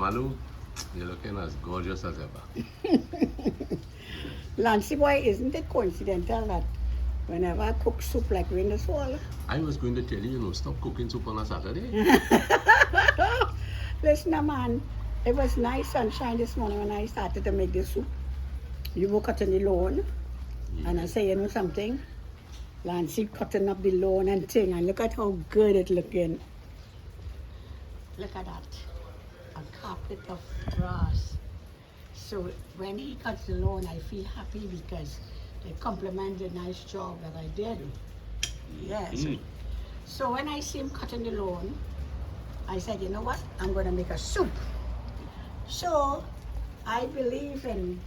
Mama Lou, you're looking as gorgeous as ever. Lancy boy, isn't it coincidental that whenever I cook soup like rain this fall? I was going to tell you, stop cooking soup on a Saturday. Listen, man, it was nice sunshine this morning when I started to make this soup. You were cutting the lawn, and I say, you know something? Lancy cutting up the lawn and thing, and look at how good it looking. Look at that, a carpet of grass. So when he cuts the lawn, I feel happy because they compliment the nice job that I did. Yes. So when I see him cutting the lawn, I said, you know what? I'm going to make a soup. So I believe in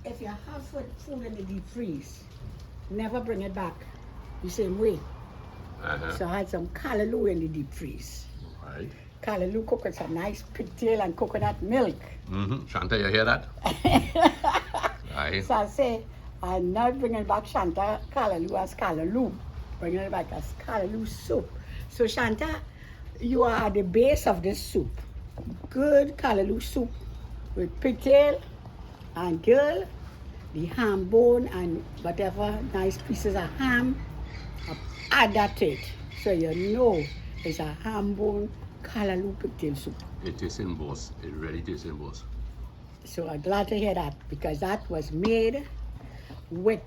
if you have food in the deep freeze, never bring it back the same way. So I had some callaloo in the deep freeze. Right. Callaloo cooked with some nice pigtail and coconut milk. Shanta, you hear that? Aye. So I say, I'm not bringing back Shanta callaloo as callaloo. Bringing it back as callaloo soup. So Shanta, you are at the base of this soup. Good callaloo soup with pigtail and girl, the ham bone and whatever nice pieces of ham. Add that to it. So you know it's a ham bone callaloo pigtail soup. It tastes in boss. It really tastes in boss. So I'm glad to hear that because that was made with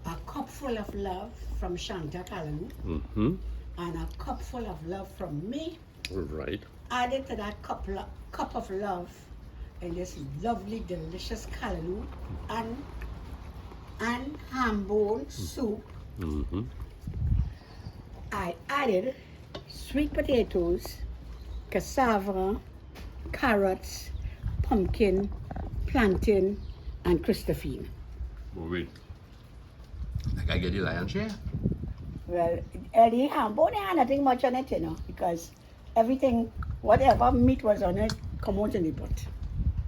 a cup full of love from Shanta callaloo and a cup full of love from me. Right. Added to that cup of love and this lovely delicious callaloo and ham bone soup. I added sweet potatoes, cassava, carrots, pumpkin, plantain, and Christophine. But wait. Like I get the lion's share? Well, the Hambone had nothing much on it, you know, because everything, whatever meat was on it, come out in the pot.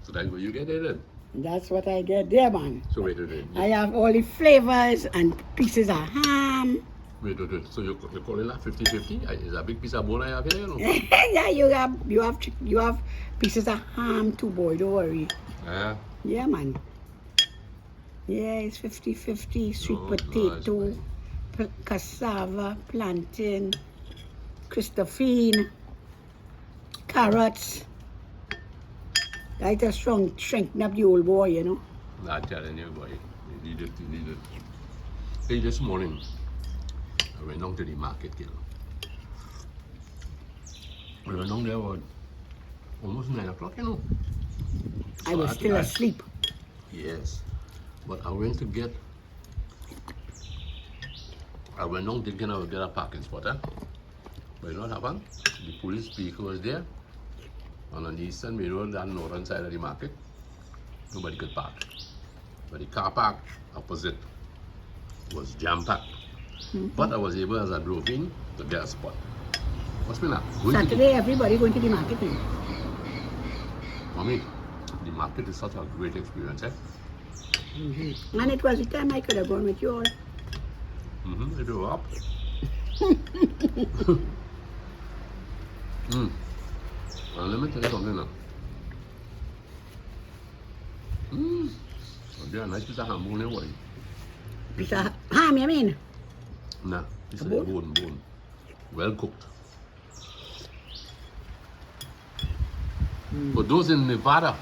So that's what you get there then? That's what I get there, man. So wait. I have all the flavors and pieces of ham. Wait. So you're calling that 50-50? Is a big piece of bone I have here, you know? Yeah, you have pieces of ham too, boy. Don't worry. Yeah, man. Yeah, it's 50-50. Sweet potato, cassava, plantain, Christophine, carrots. That's a strong strengthen up the old boy, you know. Not telling you, boy. You need it. Hey, this morning, I went down to the market, you know. I went down there about almost 9 o'clock, you know. I was still asleep. Yes. But I went down thinking I would get a parking spot, But you know what happened? The police vehicle was there. And on the eastern main road, that northern side of the market, nobody could park. But the car park opposite was jam-packed. But I was able, as I drove in, to get a spot. What's been that? Saturday, everybody going to the market now. Mommy, the market is such a great experience, And it was the time I could have gone with you all. They do up. Well, let me tell you something now. There's a nice piece of Hambone there, boy. Piece of ham, you mean? Nah, this is bone. Well cooked. For those in Nevada,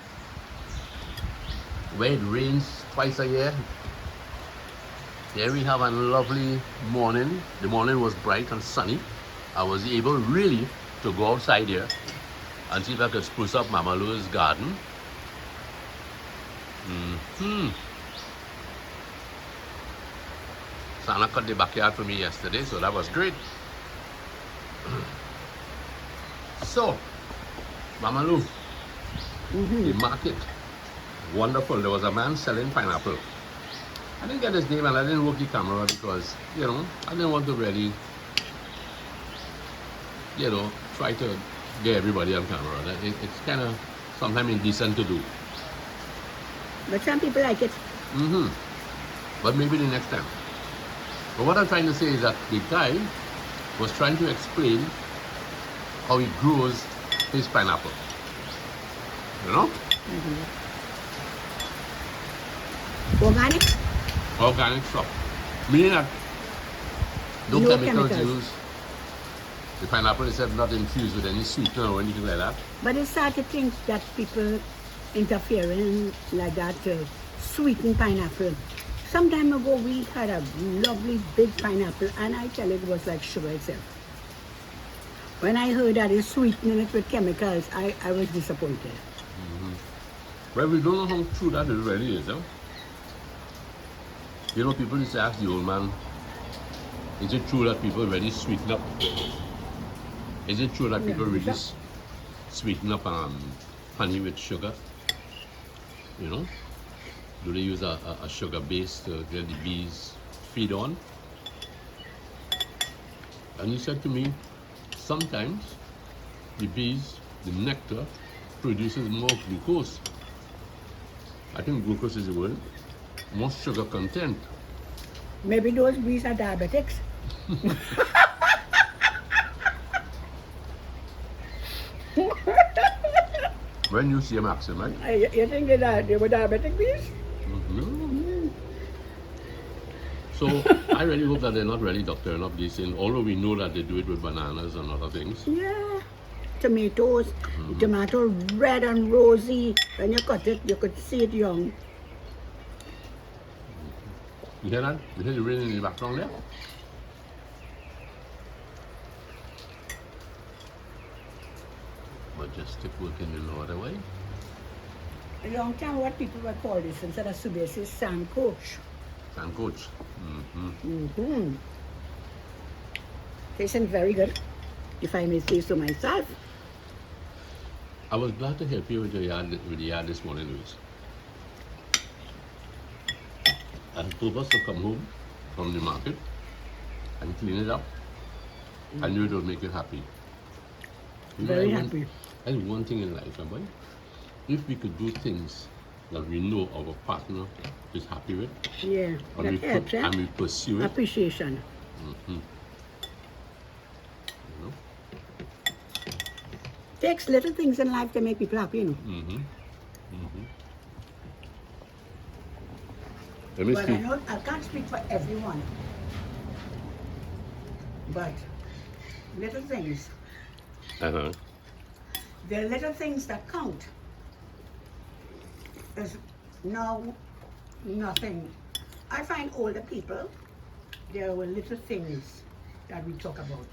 where it rains twice a year, here we have a lovely morning. The morning was bright and sunny. I was able really to go outside here and see if I could spruce up Mama Lou's garden. Santa cut the backyard for me yesterday, so that was great. So, Mama Lou, the market, wonderful. There was a man selling pineapple. I didn't get his name and I didn't work the camera because, you know, I didn't want to really, you know, try to get everybody on camera. It's kind of sometimes indecent to do. But some people like it. But maybe the next time. But what I'm trying to say is that the guy was trying to explain how he grows his pineapple. You know? Organic? Organic stuff. Meaning that no, No chemicals chemicals. used. The pineapple is not infused with any sweetener or anything like that. But it's sad to think that people interfering like that to sweeten pineapple. Some time ago we had a lovely big pineapple and I tell you it was like sugar itself. When I heard that it's sweetening it with chemicals, I was disappointed. Well, we don't know how true that it really is. You know, people used to ask the old man, is it true that people really sweeten up? Is it true that people really sweeten up honey with sugar? You know? Do they use a sugar base to get the bees feed on? And he said to me, sometimes the bees, the nectar, produces more glucose. I think glucose is the word. More sugar content. Maybe those bees are diabetics. When you see a maxim, right? You think that they were diabetic bees? So I really hope that they're not really doctoring up these things, although we know that they do it with bananas and other things. Yeah. Tomatoes, the tomato red and rosy. When you cut it, you could see it young. You hear that? You hear the rain in the background there? Majestic working the Lord away. A long time, what people were called this instead of subis is sand coach. And coach. Tasting very good, if I may say so myself. I was glad to help you with the yard this morning, Louise. I had purpose to come home from the market and clean it up. I knew it would make you happy. You know, Very I want- happy. That's one thing in life, boy. If we could do things that we know our partner is happy with, Yeah, and that helps, eh? we pursue it, Appreciation. you know. Takes little things in life to make people happy, you know. Let me But I see. know I can't speak for everyone. But little things, Uh-huh. the little things that count is now nothing. I find older people, there were little things that we talk about.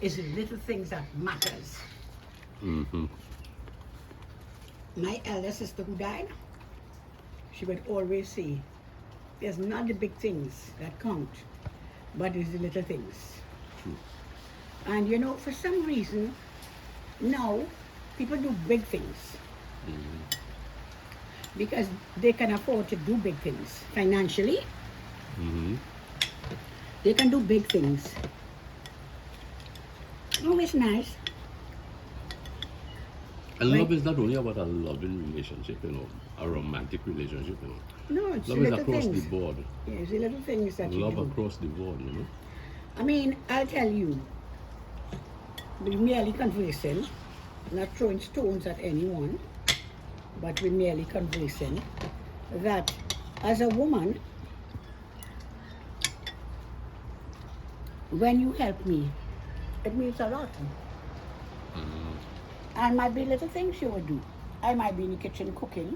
It's the little things that matters. My elder sister who died, she would always say, there's not the big things that count, but it's the little things. True. And you know, for some reason, now people do big things because they can afford to do big things financially. They can do big things. Oh, it's nice. And Right. love is not only about a loving relationship, you know, a romantic relationship, you know. No, it's the Love is little across things. the board. Yeah, it's the little things that Love you do. across the board, you know. I mean, I'll tell you, we're merely conversing, not throwing stones at anyone, but we're merely conversing that as a woman, when you help me, it means a lot. And might be little things you would do. I might be in the kitchen cooking,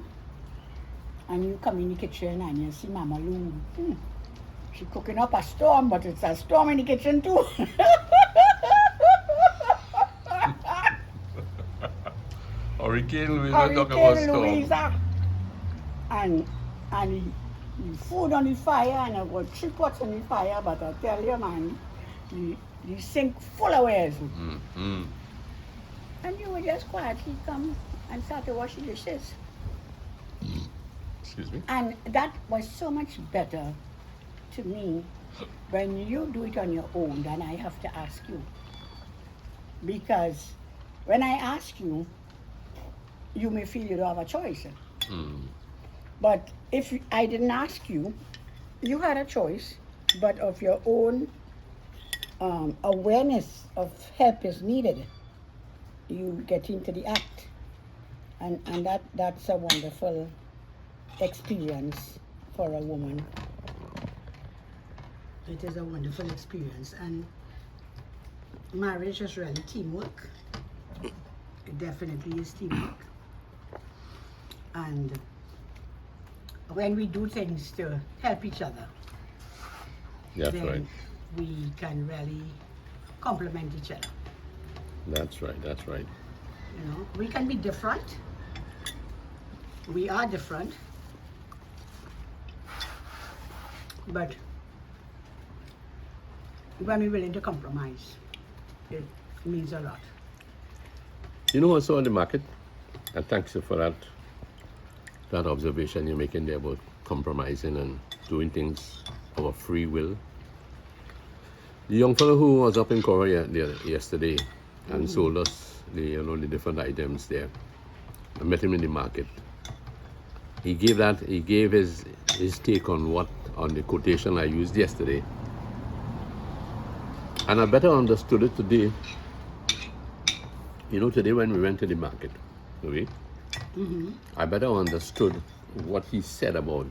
and you come in the kitchen and you see Mama Lou. She's cooking up a storm, but it's a storm in the kitchen too. Hurricane Louise, we're talking about Hurricane storm. Louisa. And the food on the fire, and I've got 3 pots on the fire, but I tell you, man, the sink full of wares. And you would just quietly come and start to wash the dishes. Excuse me. And that was so much better to me when you do it on your own than I have to ask you. Because when I ask you, you may feel you don't have a choice. But if I didn't ask you, you had a choice, but of your own awareness of help is needed. you get into the act. And that's a wonderful experience for a woman. It is a wonderful experience. And marriage is really teamwork. It definitely is teamwork. And when we do things to help each other, That's then right. we can really complement each other. That's right. That's right. You know, we can be different. We are different. But when we're willing to compromise, it means a lot. You know what's on the market? And thanks for that observation you're making there about compromising and doing things of a free will. The young fellow who was up in Korea yesterday and sold us the different items there. I met him in the market. He gave his take on the quotation I used yesterday. And I better understood it today. You know, today when we went to the market, okay, I better understood what he said about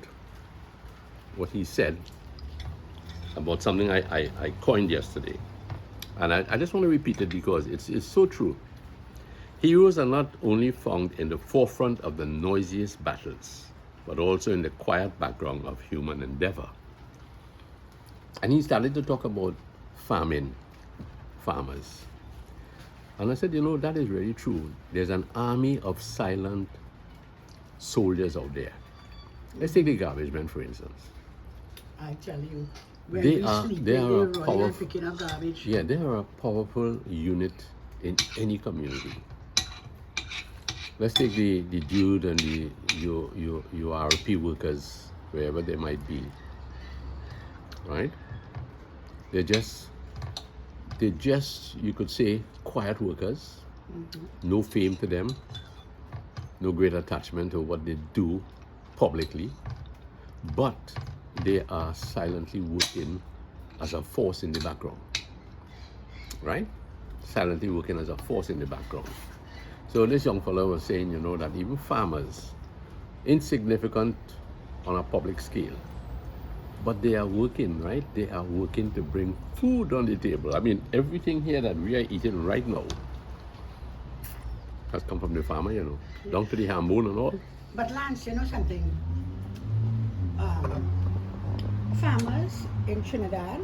something I coined yesterday. And I just want to repeat it because it's so true. Heroes are not only found in the forefront of the noisiest battles, but also in the quiet background of human endeavor. And he started to talk about farmers. And I said, you know, that is really true. There's an army of silent soldiers out there. Let's take the garbage men, for instance. I tell you, when They we are- sleep, they when are we're a running and powerful- picking up garbage. Yeah, they are a powerful unit in any community. Let's take the dude and the URP workers, wherever they might be, right? They're just, you could say, quiet workers. No fame to them, no great attachment to what they do publicly, but they are silently working as a force in the background, right? Silently working as a force in the background. So this young fellow was saying, you know, that even farmers, insignificant on a public scale, but they are working, right? They are working to bring food on the table. I mean, everything here that we are eating right now has come from the farmer, you know, down to the Hambone and all. But Lance, you know something? Farmers in Trinidad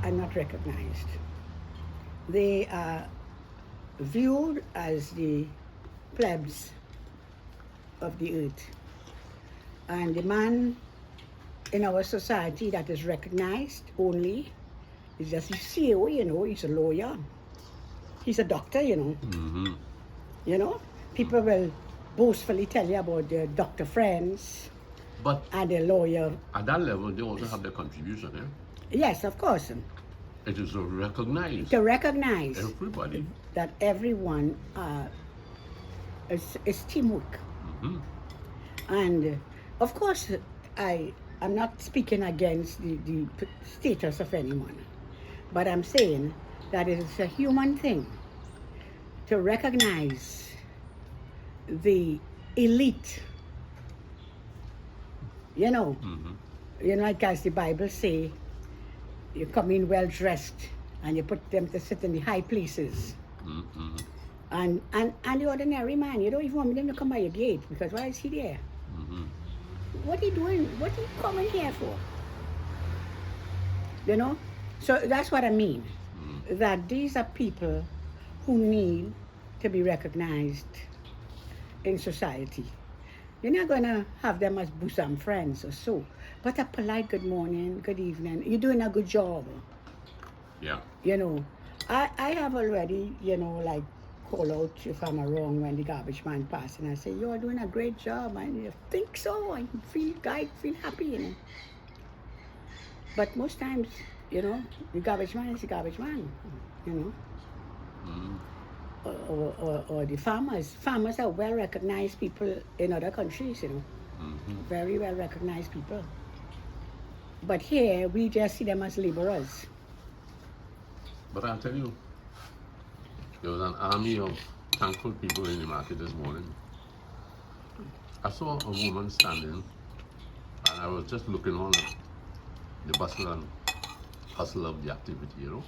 are not recognized. They are viewed as the plebs of the earth. And the man in our society that is recognized only is just the CEO, you know, he's a lawyer. He's a doctor, you know. You know, people will boastfully tell you about their doctor friends But and their lawyer. at that level, they also have their contribution, eh? Yes, of course. It is to recognize To recognize everybody. that everyone is teamwork. And of course, I'm not speaking against the status of anyone, but I'm saying that it is a human thing to recognize the elite. You know, like as the Bible say, you come in well dressed and you put them to sit in the high places. And the ordinary man, you don't even want them to come by your gate because why is he there? What are you doing? What are you coming here for? You know? So that's what I mean. That these are people who need to be recognized in society. You're not going to have them as bosom friends or so, but a polite good morning, good evening, you're doing a good job. Yeah. You know, I have already, you know, like call out if I'm wrong when the garbage man passes and I say, you're doing a great job. And you think so, and feel happy, you know. But most times, you know, the garbage man is the garbage man, you know. Or the farmers. Farmers are well recognized people in other countries, you know. Very well recognized people. But here, we just see them as laborers. But I'll tell you, there was an army of thankful people in the market this morning. I saw a woman standing, and I was just looking on the bustle and hustle of the activity, you know.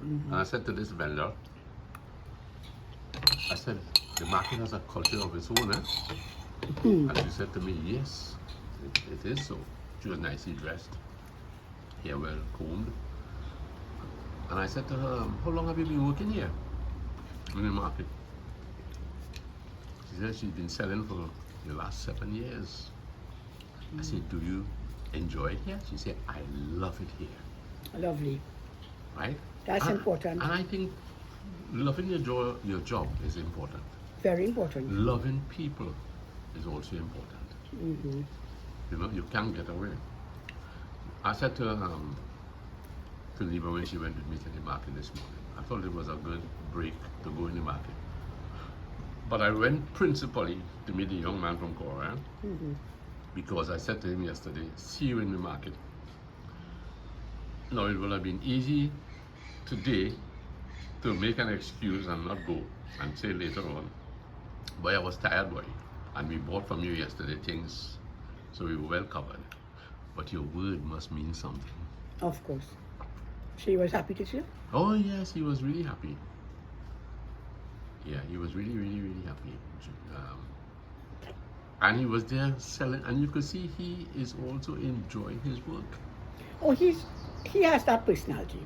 And I said to this vendor, I said, the market has a culture of its own, eh? And she said to me, yes, it is so. She was nicely dressed, hair well combed. And I said to her, how long have you been working here in the market? She said she's been selling for the last 7 years. I said, do you enjoy it here? She said, I love it here. Lovely. Right? That's important. And I think loving your job is important. Very important. Loving people is also important. You know, you can't get away. I said to Neva when she went with me to the market this morning, I thought it was a good break to go in the market. But I went principally to meet the young man from Korea because I said to him yesterday, see you in the market. Now, it would have been easy today to make an excuse and not go and say later on, boy, I was tired, boy, and we bought from you yesterday things, so we were well covered. But your word must mean something. Of course. She was happy to see you? Oh yes, he was really happy. Yeah, he was really, really, really happy. And he was there selling, and you could see he is also enjoying his work. Oh, he has that personality.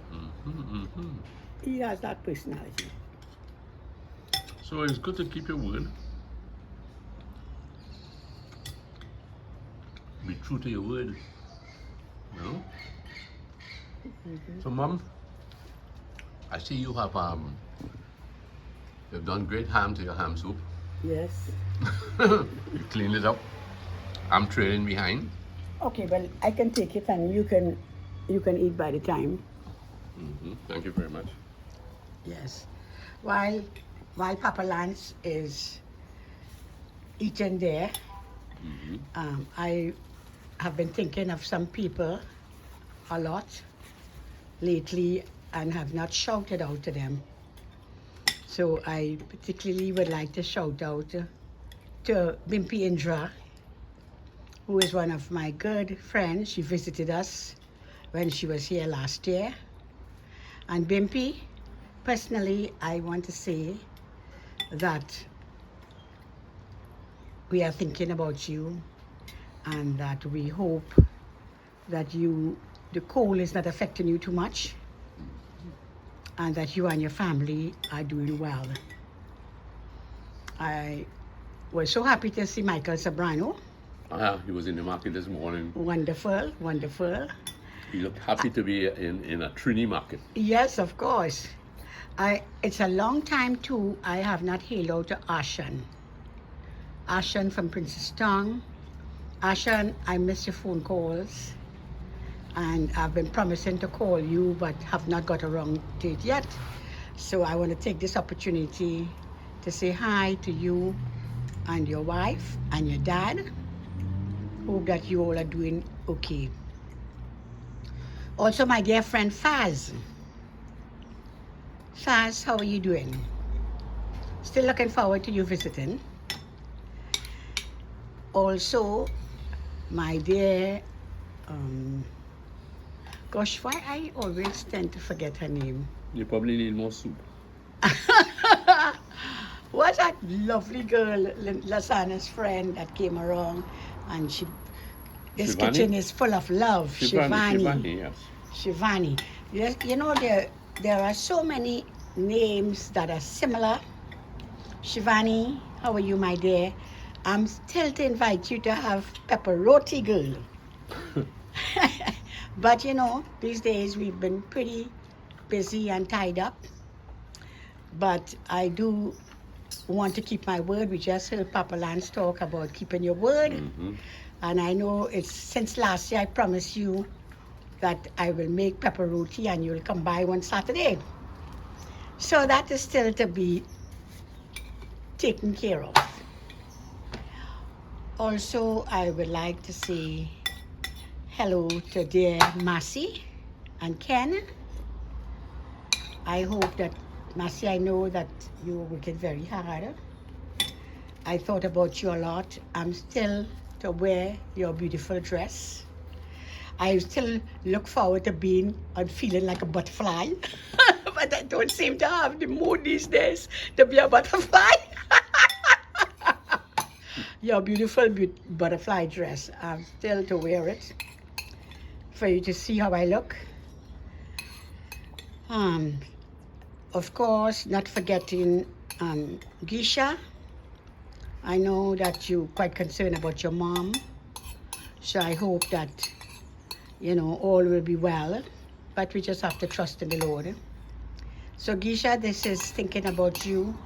He has that personality. So it's good to keep your word. Be true to your word. You know? So, Mom, I see you have you've done great ham to your ham soup. Yes. You cleaned it up. I'm trailing behind. Okay, well, I can take it and you can eat by the time. Thank you very much. Yes. While Papa Lance is eating there, I have been thinking of some people a lot lately and have not shouted out to them. So I particularly would like to shout out to Bimpy Indra, who is one of my good friends. She visited us when she was here last year. And Bimpy, personally, I want to say that we are thinking about you and that we hope that the cold is not affecting you too much and that you and your family are doing well. I was so happy to see Michael Sobrano. He was in the market this morning. Wonderful, wonderful. He looked happy to be in a Trini market. Yes, of course. It's a long time too I have not hailed out to Ashan. Ashan from Princess Tongue. Ashan, I miss your phone calls. And I've been promising to call you but have not got around to it yet. So I want to take this opportunity to say hi to you and your wife and your dad. Hope that you all are doing okay. Also, my dear friend Faz. Faz, how are you doing? Still looking forward to you visiting. Also, my dear, gosh, why I always tend to forget her name? You probably need more soup. What's that lovely girl, Lasana's friend that came around, and this Shivani? kitchen is full of love. Shivani, yes. Shivani. Yes, you know, there are so many names that are similar. Shivani, how are you, my dear? I'm still to invite you to have pepper roti, girl. But you know, these days we've been pretty busy and tied up. But I do want to keep my word. We just heard Papa Lance talk about keeping your word. And I know it's since last year I promised you that I will make pepper roti and you'll come by one Saturday. So that is still to be taken care of. Also, I would like to say hello to dear Massey and Ken. I hope that Massey, I know that you were working very hard. I thought about you a lot. I'm still to wear your beautiful dress. I still look forward to being and feeling like a butterfly. But I don't seem to have the mood these days to be a butterfly. Your beautiful butterfly dress. I'm still to wear it for you to see how I look. Of course, not forgetting Gisha. I know that you're quite concerned about your mom. So I hope that, you know, all will be well. But we just have to trust in the Lord. So Gisha, this is thinking about you.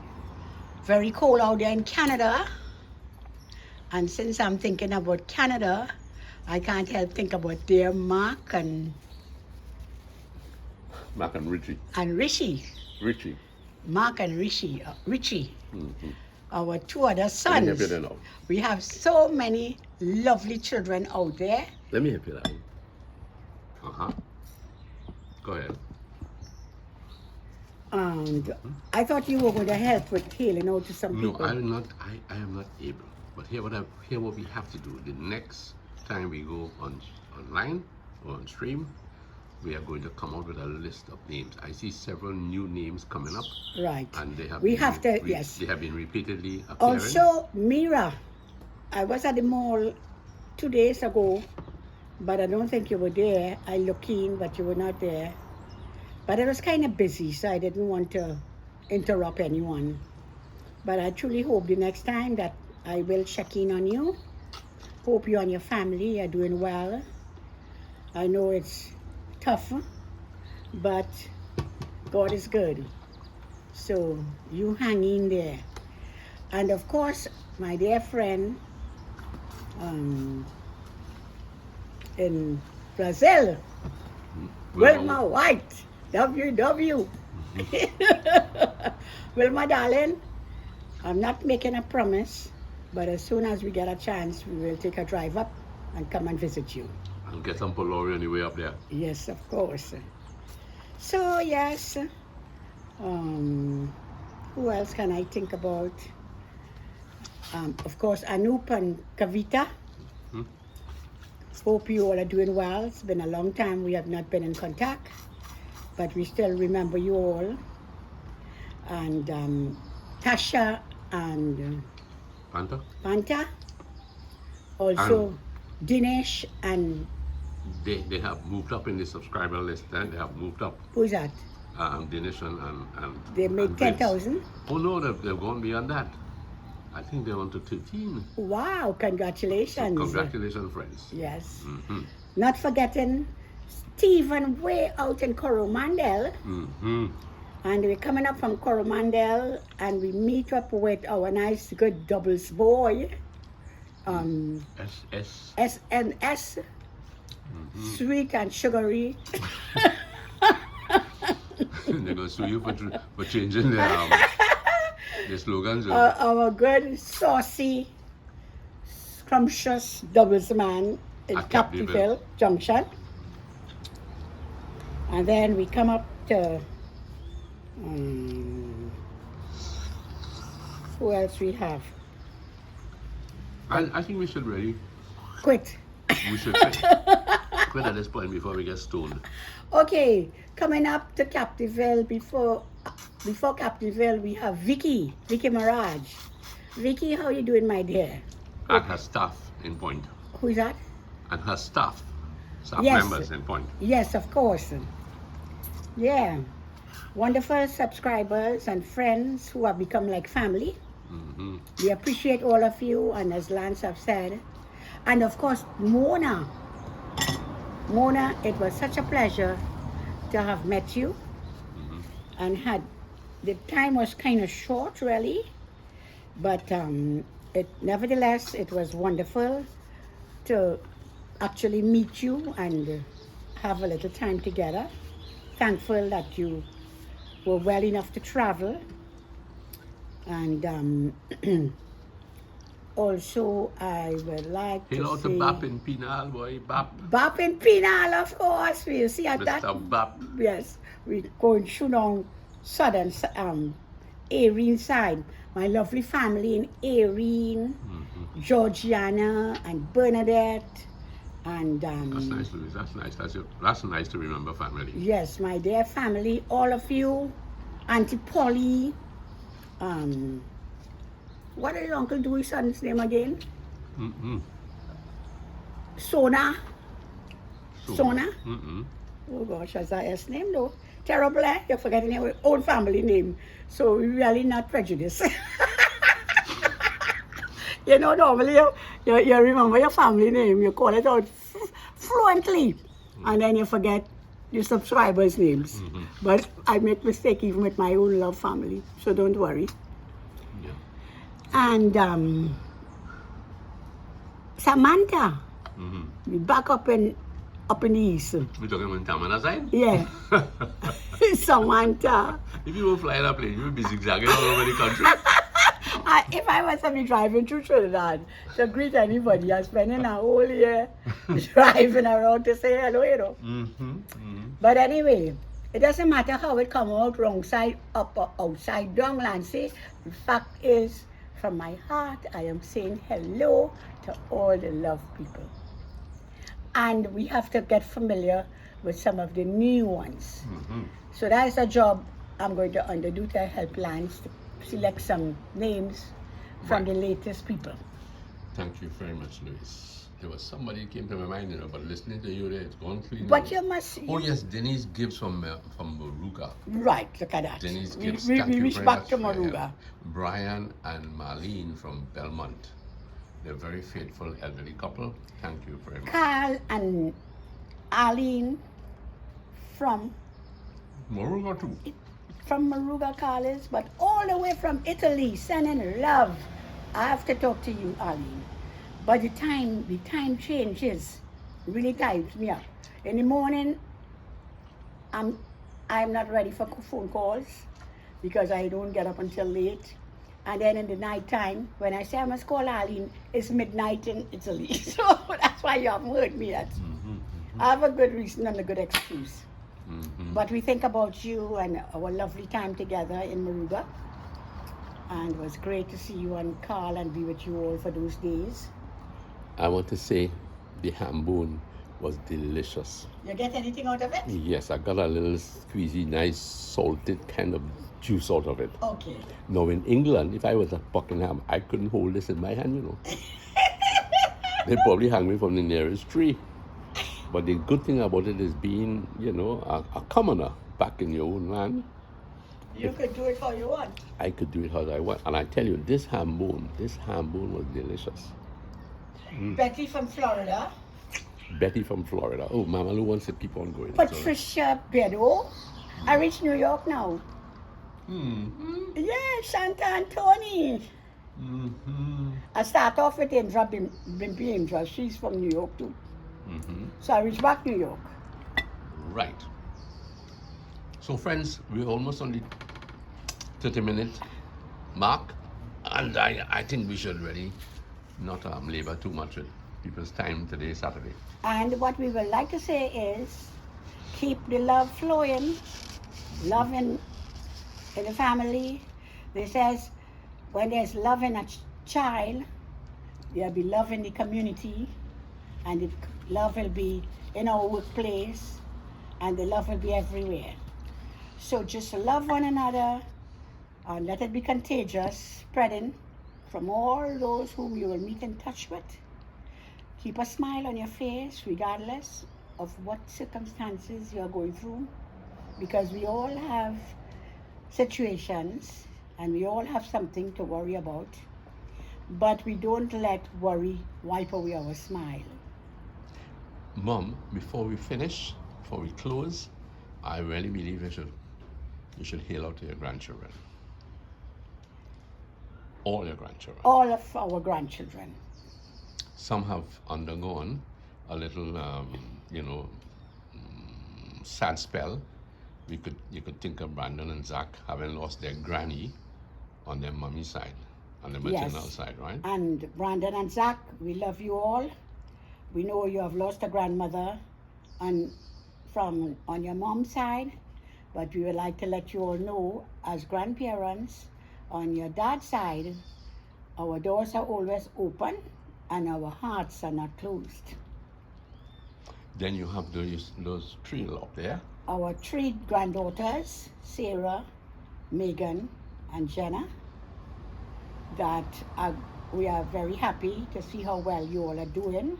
Very cold out there in Canada. And since I'm thinking about Canada, I can't help think about dear Mark and Richie. And Rishi. Richie. Mark and Richie. Mm-hmm. Our two other sons. We have so many lovely children out there. Let me help you out. Go ahead. And I thought you were going to help with hailing out to some people. No, I am not able. But here what we have to do. The next time we go online or on stream, we are going to come out with a list of names. I see several new names coming up. Right. And they have yes. They have been repeatedly appearing. Also, Mira, I was at the mall 2 days ago, but I don't think you were there. I looked in, but you were not there. But I was kind of busy, so I didn't want to interrupt anyone. But I truly hope the next time that I will check in on you. Hope you and your family are doing well. I know it's tough, but God is good. So you hang in there. And of course, my dear friend in Brazil, Wilma White, WW. Wilma, darling, I'm not making a promise, but as soon as we get a chance, we will take a drive up and come and visit you. And get some Polori on the way up there. Yes, of course. So, yes. Who else can I think about? Of course, Anoop and Kavita. Hope you all are doing well. It's been a long time we have not been in contact, but we still remember you all. And Tasha and Panta. Also, Dinesh and... They have moved up in the subscriber list. They have moved up. Who is that? Dinesh and they made 10,000? Oh no, they've gone beyond that. I think they're on to 13. Wow, congratulations. So congratulations, friends. Yes. Not forgetting Stephen way out in Coromandel. And we're coming up from Coromandel and we meet up with our nice, good doubles boy. SNS. Sweet and sugary. They're going to sue you for changing the slogans. Our good, saucy, scrumptious doubles man in Captiville Junction. And then we come up to... who else we have? I think we should really... Quit. We should quit at this point before we get stoned. Okay, coming up to Captiville, before Captiville, we have Vicky Mirage. Vicky, how you doing, my dear? And her staff in point. Who is that? And her staff yes. members in point. Yes, of course. Yeah. Wonderful subscribers and friends who have become like family. We appreciate all of you, and as Lance have said, and of course Mona, it was such a pleasure to have met you. And the time was kind of short really, but nevertheless it was wonderful to actually meet you and have a little time together. Thankful that you were well enough to travel. And also, I would like to say... Hello to Bap in Penal, boy, Bap. Bap in Penal, of course. We'll see at that. Mr. Bap. Yes, we're going through down southern, Erin side. My lovely family in Erin, Georgiana and Bernadette, and That's nice, Louise. That's nice. That's nice to remember family. yes, my dear family, all of you, Auntie Polly, what did your Uncle Dewey's son's name again? Sona. Sona? Oh gosh, that's our S name though. Terrible, eh? You're forgetting your own family name. So we're really not prejudiced. You know, normally you remember your family name, you call it out fluently, and then you forget your subscribers' names. But I make mistake even with my own love family, so don't worry. Yeah. And Samantha, we back up in the east. We're talking about Tamana side? Yeah. Samantha. If you were flying a plane, you would be zigzagging all over the country. If I was to be driving through Trinidad to greet anybody, I'm spending a whole year driving around to say hello, you know. But anyway, it doesn't matter how it come out, wrong side, up or outside down, Lancy. The fact is, from my heart, I am saying hello to all the love people. And we have to get familiar with some of the new ones. So that's a job I'm going to underdo to help Lance to select some names from the latest people. Thank you very much, Louise. There was somebody who came to my mind, you know, but listening to you there, it's gone clean. But you must... Oh yes, Denise Gibbs from Moruga. Right, look at that. Denise Gibbs, we thank you reach very back much to for your Moruga. help. Brian and Marlene from Belmont. They're very faithful elderly couple. Thank you very much. Carl and Arlene from Moruga too. Moruga, Carlos, but all the way from Italy, sending love. I have to talk to you, Arlene. But the time changes. Really times me up. In the morning, I'm not ready for phone calls because I don't get up until late. And then in the night time, when I say I must call Arlene, it's midnight in Italy. So that's why you haven't heard me yet. I have a good reason and a good excuse. But we think about you and our lovely time together in Moruga. And it was great to see you and Carl and be with you all for those days. I want to say the Hambone was delicious. You get anything out of it? Yes, I got a little squeezy, nice salted kind of juice out of it. Okay. Now in England, if I was at Buckingham, I couldn't hold this in my hand, you know. They'd probably hang me from the nearest tree. But the good thing about it is being, you know, a commoner back in your own land. You could do it how you want. I could do it how I want. And I tell you, this Hambone was delicious. Betty from Florida. Betty from Florida. Oh, Mama Lou wants to keep on going. Patricia Bedo. I reached New York now. Yeah, Santa Antoni. I start off with Indra Bimpi Indra. She's from New York too. So I reached back New York. Right. So friends, we're almost on the 30-minute mark. And I think we should really not labor too much with people's time today, Saturday. And what we would like to say is, keep the love flowing, love in the family. They says, when there's love in a child, there'll be love in the community, and the love will be in our workplace, and the love will be everywhere. So just love one another, and let it be contagious, spreading from all those whom you will meet in touch with. Keep a smile on your face regardless of what circumstances you are going through, because we all have situations and we all have something to worry about, but we don't let worry wipe away our smile. Mom, before we finish, before we close, I really believe you should hail out to your grandchildren. All your grandchildren. All of our grandchildren. Some have undergone a little, sad spell. You could think of Brandon and Zach having lost their granny on their mommy side, on the maternal side, right? And Brandon and Zach, we love you all. We know you have lost a grandmother on your mom's side, But we would like to let you all know, as grandparents, on your dad's side, our doors are always open and our hearts are not closed. Then you have those three up there. Our three granddaughters, Sarah, Megan, and Jenna, we are very happy to see how well you all are doing.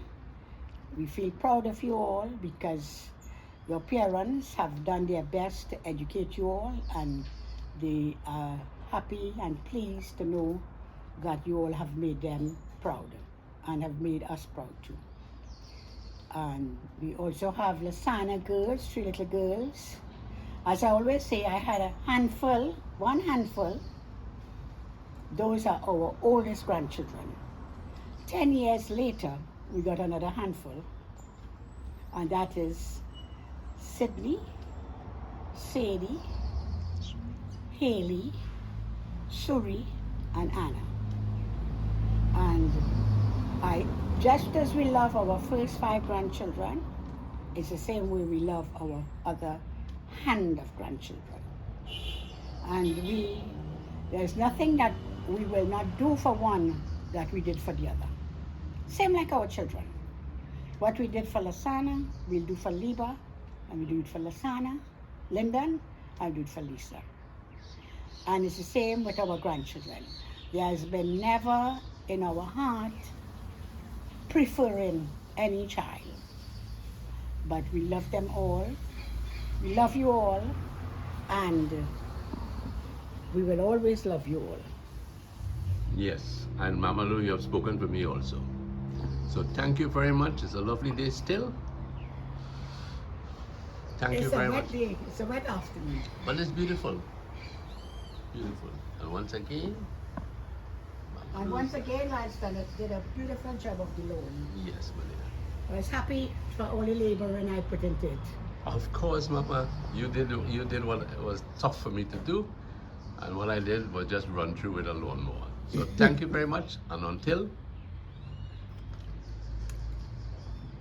We feel proud of you all because your parents have done their best to educate you all, and they are happy and pleased to know that you all have made them proud and have made us proud too. And we also have Lasana girls, 3 little girls. As I always say, I had one handful. Those are our oldest grandchildren. 10 years later, we got another handful, and that is Sydney, Sadie, Haley, Suri, and Anna. And just as we love our first 5 grandchildren, it's the same way we love our other hand of grandchildren. And there's nothing that we will not do for one that we did for the other. Same like our children. What we did for Lasana, we'll do for Liba, and we do it for Lasana, Lyndon, and we do it for Lisa. And it's the same with our grandchildren. There has been never in our heart preferring any child. But we love them all. We love you all. And we will always love you all. Yes, and Mama Lou, you have spoken for me also. So thank you very much. It's a lovely day still. Thank you very much. It's a wet day. It's a wet afternoon. But it's beautiful. Beautiful. And once again, And once again, Livestock did a beautiful job of the lawn. yes, my dear. I was happy for all the labor and I put into it. Of course, Mama, you did what was tough for me to do, and what I did was just run through with a lawnmower. So thank you very much, and until